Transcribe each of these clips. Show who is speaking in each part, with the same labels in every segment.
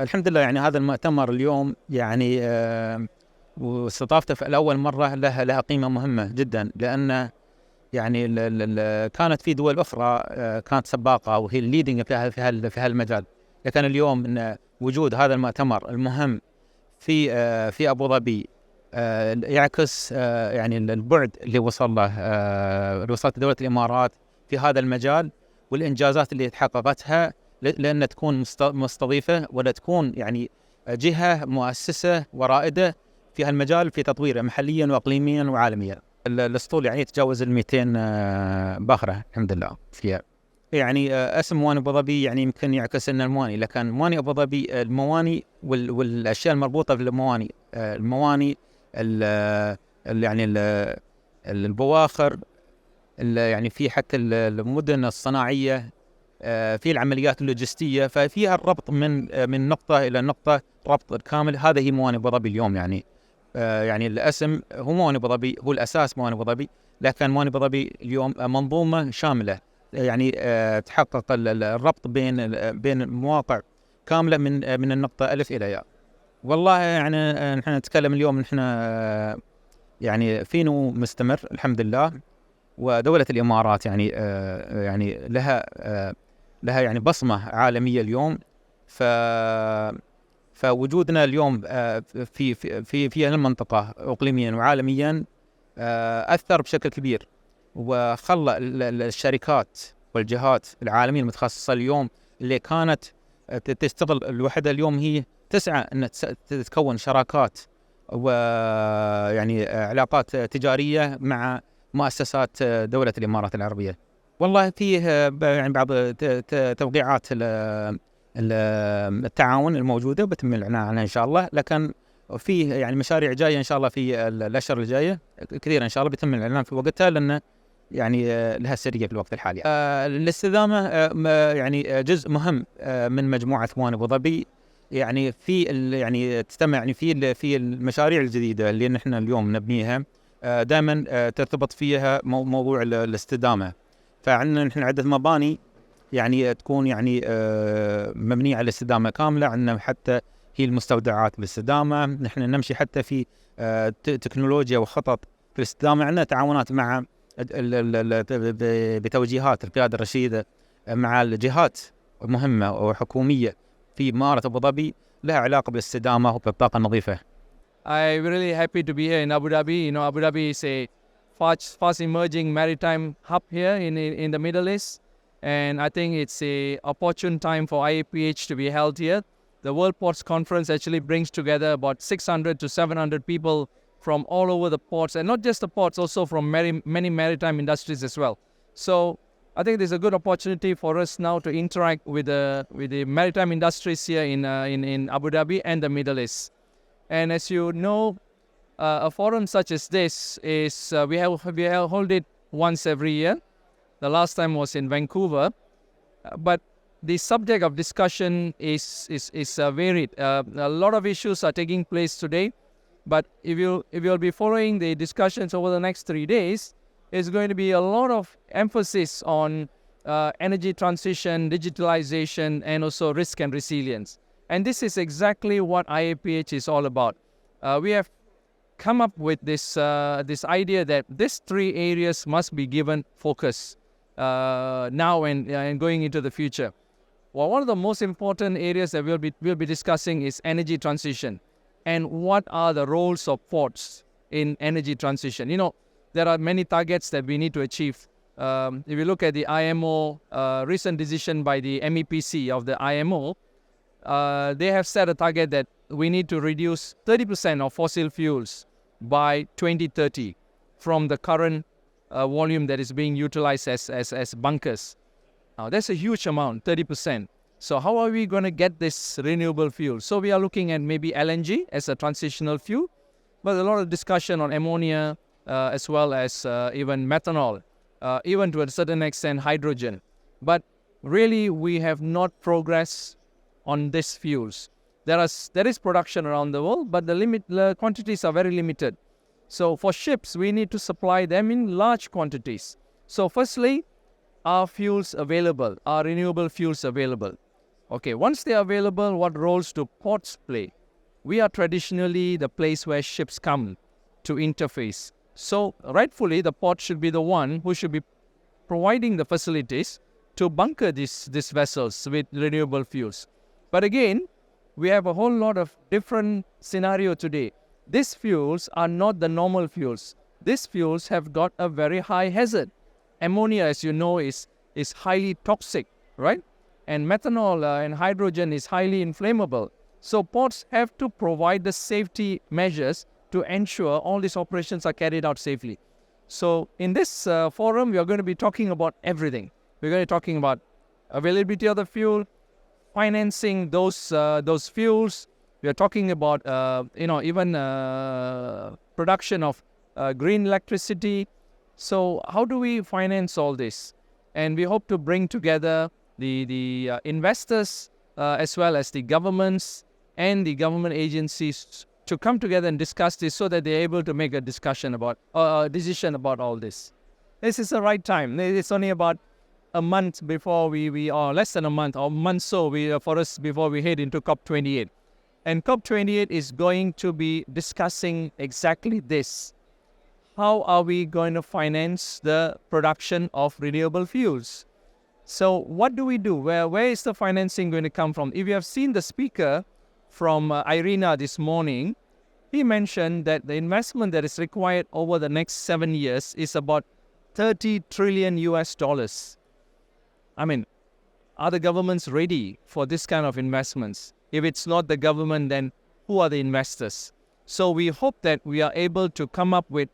Speaker 1: الحمد لله يعني هذا المؤتمر اليوم يعني واستضافته في الأول مرة لها قيمة مهمة جدا، لأن يعني كانت في دول أخرى كانت سباقة وهي الليدنج في هالمجال، لكن اليوم إن وجود هذا المؤتمر المهم في أبو ظبي يعكس يعني البعد اللي وصل له اللي وصلت دولة الإمارات في هذا المجال، والإنجازات اللي تحققتها، لأن تكون مستضيفة ولا تكون يعني جهة مؤسسة ورائدة في هالمجال في تطويره محليا وإقليميا وعالميا. الأسطول يعني يتجاوز 200 باخرة الحمد لله فيها. يعني اسم موانئ أبو ظبي يعني يمكن يعكس أن الموانئ، لكن موانئ أبو ظبي الموانئ والأشياء المربوطة بالموانئ، الموانئ يعني البواخر، يعني في حتى المدن الصناعية، في العمليات اللوجستية، ففيها الربط من نقطة إلى نقطة، ربط كامل. هذا هي موانئ أبو ظبي اليوم يعني. يعني الاسم هو موانئ أبو ظبي، هو الأساس موانئ أبو ظبي، لكن موانئ أبو ظبي اليوم منظومة شاملة يعني تحقق الربط بين مواقع كاملة من النقطة ألف إلى ياء. والله يعني نحن نتكلم اليوم، نحن يعني في نمو مستمر الحمد لله، ودولة الإمارات يعني لها يعني بصمة عالمية اليوم. فوجودنا اليوم في المنطقة إقليميا وعالميا أثر بشكل كبير، وخلى الشركات والجهات العالمية المتخصصة اليوم اللي كانت تشتغل الوحدة اليوم هي تسعى أن تتكون شراكات ويعني علاقات تجارية مع مؤسسات دولة الإمارات العربية. والله فيه يعني بعض توقيعات التعاون الموجودة وبتم الإعلان عنها إن شاء الله، لكن فيه يعني مشاريع جاية إن شاء الله في الأشهر الجاية كثيرة إن شاء الله بيتم الإعلان في وقتها، لأن يعني لها سرية في الوقت الحالي. الاستدامة يعني جزء مهم من مجموعة موانئ أبو ظبي، يعني يعني تجتمع يعني في المشاريع الجديدة اللي نحن اليوم نبنيها، دائما ترتبط فيها موضوع الاستدامة. فعندنا نحن عدة مباني يعني تكون يعني مبنية على الاستدامة كاملة. عندنا حتى هي المستودعات بالاستدامة، نحن نمشي حتى في تكنولوجيا وخطط في الاستدامة. عندنا تعاونات مع بتوجيهات القيادة الرشيدة مع الجهات مهمة وحكومية في إمارة أبو ظبي لها علاقة بالاستدامة وبالطاقة النظيفة.
Speaker 2: I'm really happy to be here in Abu Dhabi. You know, Abu Dhabi is a fast emerging maritime hub here in the Middle East, and I think it's a opportune time for IAPH to be held here. The World Ports Conference actually brings together about 600 to 700 people from all over the ports, and not just the ports, also from many maritime industries as well. So I think there's a good opportunity for us now to interact with the maritime industries here in Abu Dhabi and the Middle East. And as you know, a forum such as this is we hold it once every year. The last time was in Vancouver, but the subject of discussion is varied. A lot of issues are taking place today, but if you'll be following the discussions over the next 3 days, it's going to be a lot of emphasis on energy transition, digitalization, and also risk and resilience. And this is exactly what IAPH is all about. We have come up with this idea that these 3 areas must be given focus now and going into the future. Well, one of the most important areas that we'll be discussing is energy transition, and what are the roles of ports in energy transition. You know, there are many targets that we need to achieve. If you look at the IMO recent decision by the MEPC of the IMO, they have set a target that we need to reduce 30% of fossil fuels by 2030 from the current volume that is being utilized as bunkers. Now, that's a huge amount, 30%. So how are we going to get this renewable fuel? So we are looking at maybe LNG as a transitional fuel, but a lot of discussion on ammonia as well as even methanol, even to a certain extent hydrogen. But really, we have not progressed on these fuels. There is production around the world, but the quantities are very limited. So for ships, we need to supply them in large quantities. So firstly, are fuels available? Are renewable fuels available? Okay, once they are available, what roles do ports play? We are traditionally the place where ships come to interface. So rightfully, the port should be the one who should be providing the facilities to bunker these vessels with renewable fuels. But again, we have a whole lot of different scenario today. These fuels are not the normal fuels. These fuels have got a very high hazard. Ammonia, as you know, is highly toxic, right? And methanol and hydrogen is highly inflammable. So ports have to provide the safety measures to ensure all these operations are carried out safely. So in this forum, we are going to be talking about everything. We're going to be talking about availability of the fuel, financing those fuels. We are talking about even production of green electricity. So how do we finance all this? And we hope to bring together the investors as well as the governments and the government agencies to come together and discuss this so that they're able to make a decision about all this. This is the right time. It's only about a month before we are less than a month or month for us before we head into COP28. And COP28 is going to be discussing exactly this. How are we going to finance the production of renewable fuels? So what do we do? Where is the financing going to come from? If you have seen the speaker from IRENA this morning, he mentioned that the investment that is required over the next 7 years is about $30 trillion US. I mean, are the governments ready for this kind of investments? If it's not the government, then who are the investors? So we hope that we are able to come up with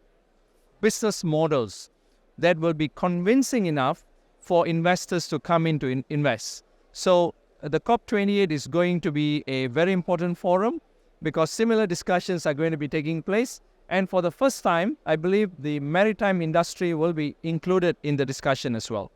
Speaker 2: business models that will be convincing enough for investors to come in to invest. So the COP28 is going to be a very important forum because similar discussions are going to be taking place. And for the first time, I believe the maritime industry will be included in the discussion as well.